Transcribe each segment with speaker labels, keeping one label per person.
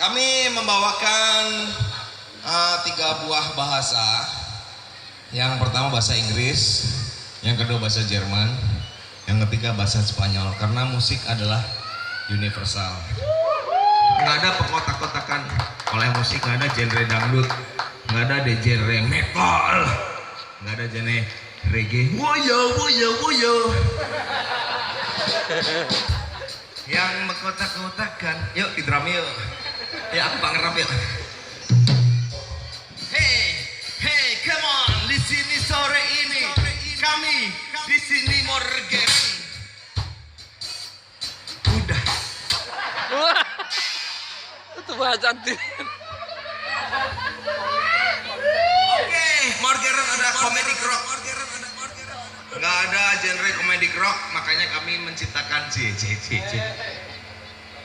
Speaker 1: Kami membawakan 3 buah bahasa. Yang pertama bahasa Inggris, yang kedua bahasa Jerman, yang ketiga bahasa Spanyol. Karena musik adalah universal. Nggak ada pekotak-kotakan oleh musik, nggak ada genre dangdut, nggak ada genre metal, nggak ada genre reggae. Woyo woyo woyo. Yang mengkotak-kotakan, yuk di drum yuk. Ya aku Pak ngerap yuk. Hey, hey, come on, di sini sore ini kami di sini morgen. Udah.
Speaker 2: Itu bahasa anti.
Speaker 1: Oke, morgeran ada komedi rock. Nggak ada genre komedi rock, makanya kami menciptakan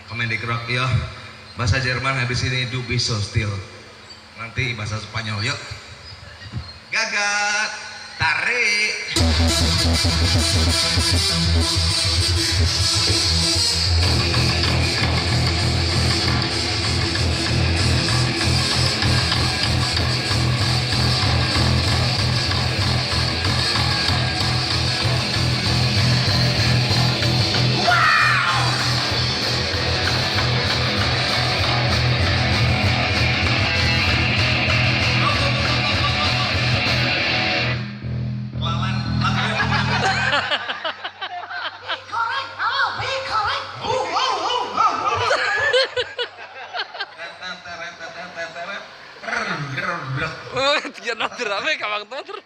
Speaker 1: komedi rock ya. Bahasa Jerman habis ini du bist so still. Nanti bahasa Spanyol yuk. Gagat, tarik.
Speaker 2: Tiga nanti rame kawang tuh.